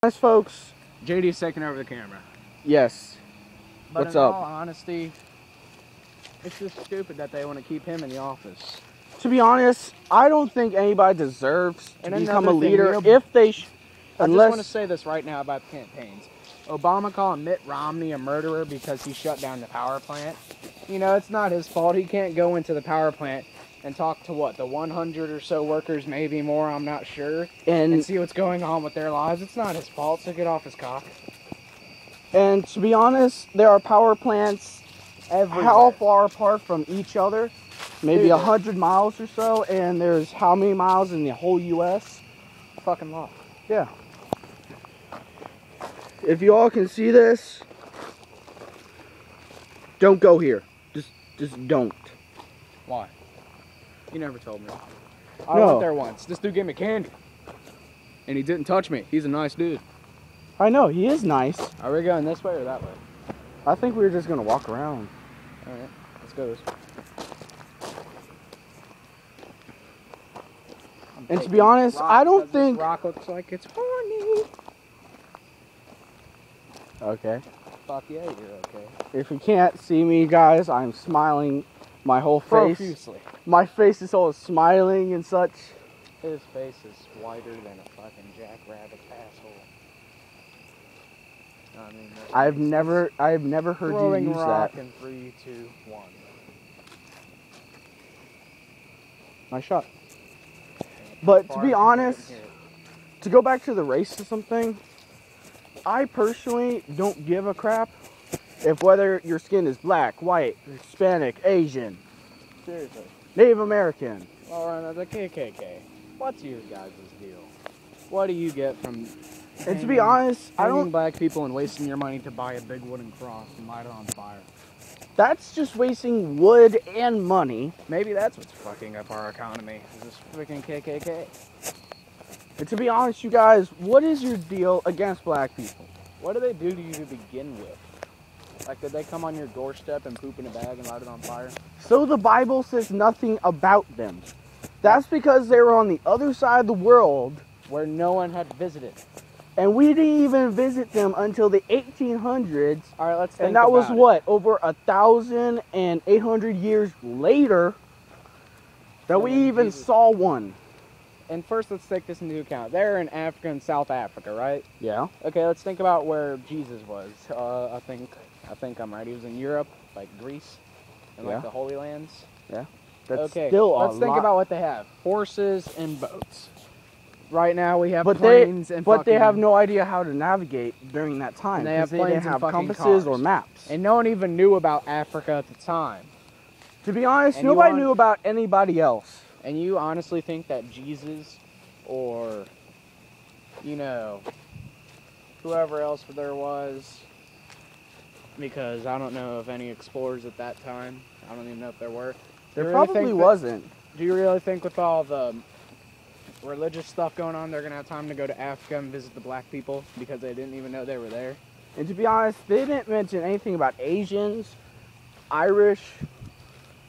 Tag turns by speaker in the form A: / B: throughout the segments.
A: Nice folks.
B: JD's taking over the camera.
A: Yes.
B: But
A: What's
B: in
A: up?
B: all honesty, it's just stupid that they want to keep him in the office.
A: To be honest, I don't think anybody deserves to become a
B: another thing,
A: leader
B: you know,
A: if they.
B: I
A: Unless
B: just want to say this right now about the campaigns. Obama calling Mitt Romney a murderer because he shut down the power plant. You know, it's not his fault. He can't go into the power plant and talk to what, the 100 or so workers, maybe more, I'm not sure, and see what's going on with their lives. It's not his fault, so get off his cock.
A: And to be honest, there are power plants
B: Everywhere.
A: how far apart from each other? Maybe
B: Dude,
A: 100 miles or so, and there's how many miles in the whole U.S.?
B: Fucking law.
A: Yeah. If you all can see this, don't go here. Just don't.
B: Why? You never told me. I went there once. This dude gave me candy. And he didn't touch me. He's a nice dude.
A: I know, he is nice.
B: Are we going this way or that way?
A: I think we were just going to walk around.
B: Alright, let's go this way.
A: And to be honest, I don't think...
B: This rock looks like it's horny.
A: Okay.
B: Fuck yeah, you're okay.
A: If you can't see me, guys, I'm smiling my whole face.
B: Profusely.
A: My face is all smiling and such.
B: His face is whiter than a fucking jackrabbit's asshole. I mean,
A: I've never heard you
B: throwing
A: use
B: rock
A: that.
B: in 3, 2, 1.
A: Nice shot. But to be honest, to go back to the racism thing, I personally don't give a crap if whether your skin is black, white, Hispanic, Asian,
B: Seriously.
A: Native American.
B: Alright, the KKK. What's your guys' deal? What do you get from
A: And to be honest, I
B: hanging
A: don't...
B: black people and wasting your money to buy a big wooden cross and light it on fire?
A: That's just wasting wood and money.
B: Maybe that's what's fucking up our economy, is this freaking KKK.
A: And to be honest, you guys, what is your deal against black people?
B: What do they do to you to begin with? Like, did they come on your doorstep and poop in a bag and light it on fire?
A: So the Bible says nothing about them. That's because they were on the other side of the world.
B: Where no one had visited.
A: And we didn't even visit them until the 1800s.
B: All right, let's think
A: and that was
B: about
A: what, over 1,800 years later that we even saw one.
B: And first, let's take this into account. They're in Africa and South Africa, right?
A: Yeah.
B: Okay, let's think about where Jesus was. I think I'm right. He was in Europe, like Greece, and like the Holy Lands.
A: Yeah. That's
B: okay.
A: Still
B: let's think about what they have: horses and boats. Right now, we have
A: but
B: planes and.
A: But they have no idea how to navigate during that time.
B: And they have planes
A: didn't have
B: and
A: compasses
B: cars.
A: or maps.
B: And no one even knew about Africa at the time.
A: To be honest, nobody knew about anybody else.
B: And you honestly think that Jesus, or, you know, whoever else there was, because I don't know of any explorers at that time. I don't even know if there were.
A: There probably wasn't.
B: Do you really think with all the religious stuff going on, they're going to have time to go to Africa and visit the black people because they didn't even know they were there?
A: And to be honest, they didn't mention anything about Asians, Irish,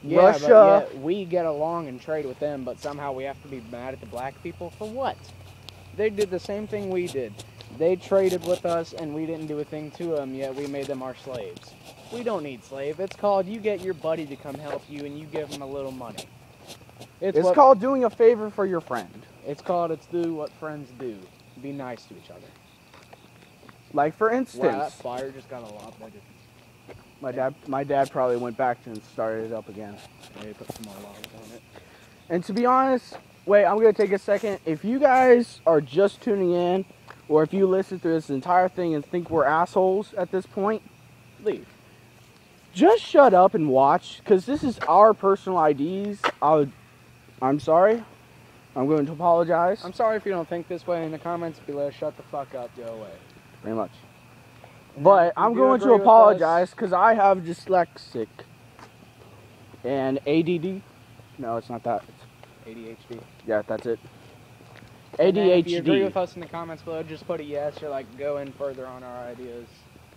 A: Russia.
B: But yeah, we get along and trade with them, but somehow we have to be mad at the black people for what? They did the same thing we did. They traded with us and we didn't do a thing to them, yet we made them our slaves. We don't need slave. It's called you get your buddy to come help you and you give him a little money.
A: It's called doing a favor for your friend.
B: It's called it's do what friends do. Be nice to each other.
A: Like for instance,
B: wow, that fire just got a lot bigger.
A: My dad probably went back and started it up again.
B: Maybe put some more logs on it.
A: And to be honest, wait, I'm gonna take a second. If you guys are just tuning in, or if you listen through this entire thing and think we're assholes at this point,
B: leave.
A: Just shut up and watch, because this is our personal IDs. I'm sorry. I'm going to apologize.
B: I'm sorry if you don't think this way. In the comments below, shut the fuck up, go away.
A: Pretty much. But I'm going to apologize because I have dyslexic and ADD. No, it's not that.
B: It's ADHD.
A: Yeah, that's it.
B: ADHD. If you agree with us in the comments below, just put a yes or like go in further on our ideas.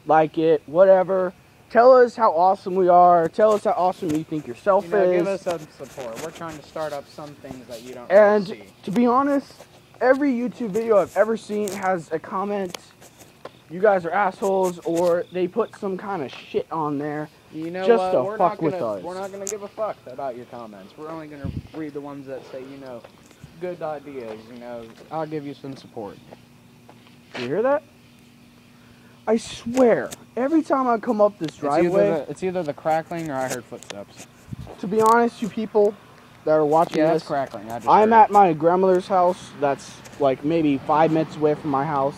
A: Like it, whatever. Tell us how awesome we are. Tell us how awesome you think yourself is.
B: Give us some support. We're trying to start up some things that you don't
A: And
B: see.
A: To be honest, every YouTube video I've ever seen has a comment, you guys are assholes, or they put some kind of shit on there.
B: You know
A: just
B: what?
A: to
B: We're
A: fuck
B: not gonna,
A: with us.
B: We're not gonna give a fuck about your comments. We're only gonna read the ones that say, you know, good ideas. You know, I'll give you some support.
A: You hear that? I swear, every time I come up this driveway,
B: It's either the crackling or I heard footsteps.
A: to be honest, you people that are watching
B: Yeah,
A: this,
B: that's crackling.
A: I'm at my grandmother's house. That's like maybe 5 minutes away from my house.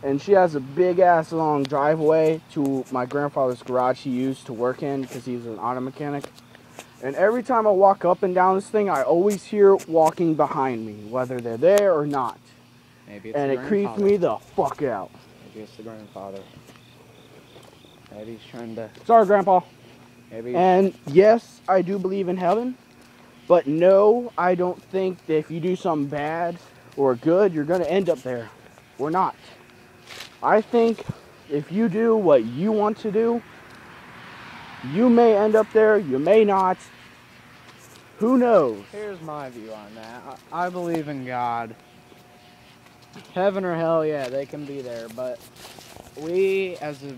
A: And she has a big ass long driveway to my grandfather's garage he used to work in because he was an auto mechanic. And every time I walk up and down this thing, I always hear walking behind me, whether they're there or not.
B: Maybe it's
A: And
B: the
A: it creeps
B: grandfather.
A: me the fuck out.
B: Maybe it's the grandfather. Maybe he's trying to.
A: Sorry, Grandpa.
B: Maybe.
A: And yes, I do believe in heaven. But no, I don't think that if you do something bad or good, you're going to end up there. We're not. I think if you do what you want to do, you may end up there, you may not. Who knows?
B: Here's my view on that. I believe in God. Heaven or hell, yeah, they can be there. But we, as a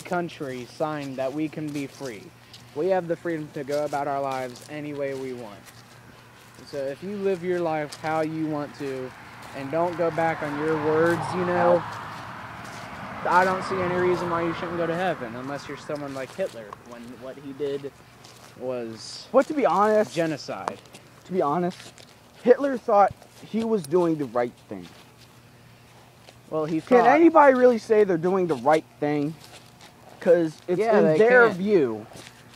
B: country, signed that we can be free. We have the freedom to go about our lives any way we want. So if you live your life how you want to, and don't go back on your words, you know, I don't see any reason why you shouldn't go to heaven, unless you're someone like Hitler, when what he did was
A: But to be honest,
B: genocide.
A: To be honest, Hitler thought he was doing the right thing.
B: Well, he
A: Can
B: thought,
A: anybody really say they're doing the right thing? Because it's in
B: they
A: their
B: can't.
A: view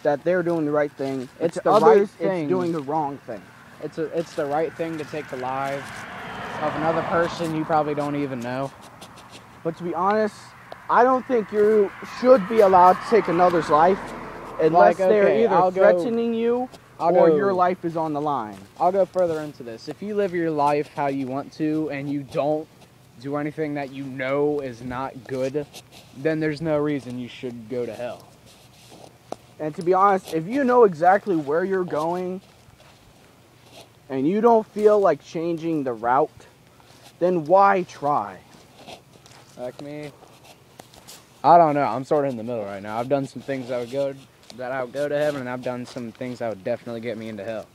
A: that they're doing the right thing.
B: It's
A: To
B: the
A: others,
B: right thing.
A: It's doing the wrong thing.
B: It's the right thing to take the life of another person you probably don't even know.
A: But to be honest, I don't think you should be allowed to take another's life unless they're either threatening you or your life is on the line.
B: I'll go further into this. If you live your life how you want to and you don't do anything that you know is not good, then there's no reason you should go to hell.
A: And to be honest, if you know exactly where you're going and you don't feel like changing the route, then why try?
B: Like me, I don't know. I'm sort of in the middle right now. I've done some things that I would go to heaven, and I've done some things that would definitely get me into hell.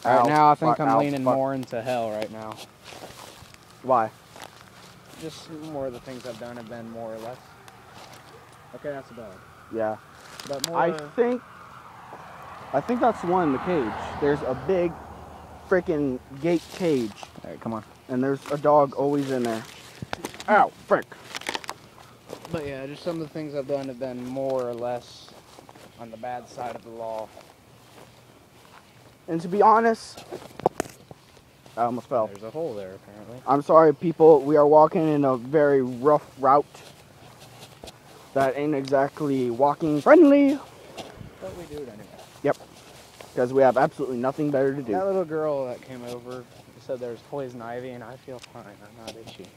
B: Right now, I think I'm leaning more into hell right now.
A: Why?
B: Just more of the things I've done have been more or less. Okay, that's a dog.
A: Yeah.
B: But more.
A: I think that's the one in the cage. There's a big freaking gate cage.
B: All right, come on.
A: And there's a dog always in there. Ow, frick.
B: But yeah, just some of the things I've done have been more or less on the bad side of the law.
A: And to be honest, I almost fell.
B: There's a hole there, apparently.
A: I'm sorry, people. We are walking in a very rough route. That ain't exactly walking friendly.
B: But we do it anyway.
A: Yep. Because we have absolutely nothing better to do.
B: That little girl that came over said there's poison ivy, and I feel fine. I'm not itchy.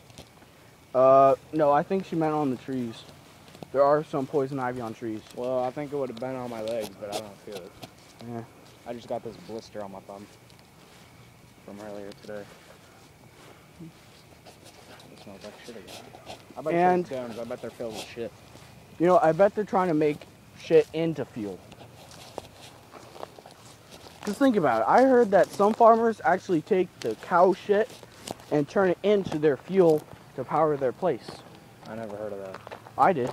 A: No, I think she meant on the trees. There are some poison ivy on trees.
B: Well, I think it would have been on my legs, but I don't feel it.
A: Yeah.
B: I just got this blister on my thumb from earlier today. It smells like shit again. I bet it's stones. I bet they're filled with shit.
A: You know, I bet they're trying to make shit into fuel. Just think about it. I heard that some farmers actually take the cow shit and turn it into their fuel to power their place.
B: I never heard of that.
A: I did.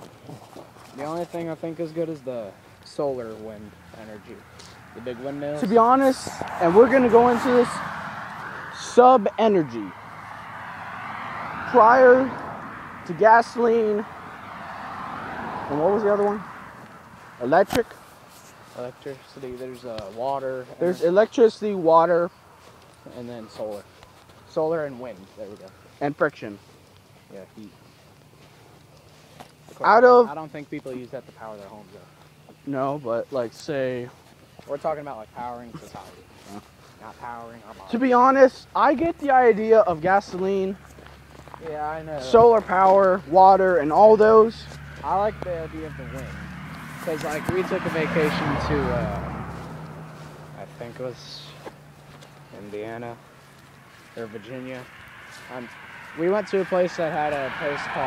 B: The only thing I think is good is the solar wind energy. The big windmills.
A: To be honest, and we're going to go into this, sub-energy. Prior to gasoline, and what was the other one? Electric.
B: Electricity, there's water.
A: There's electricity, water.
B: And then solar. Solar and wind, there we go.
A: And friction.
B: Yeah, heat.
A: I
B: don't think people use that to power their homes though.
A: No, but like say...
B: We're talking about like powering society. Not powering our bodies.
A: To be honest, I get the idea of gasoline,
B: yeah, I know.
A: solar power, water, and all those.
B: I like the idea of the wind. Because like we took a vacation to, I think it was Indiana or Virginia. We went to a place that had a place called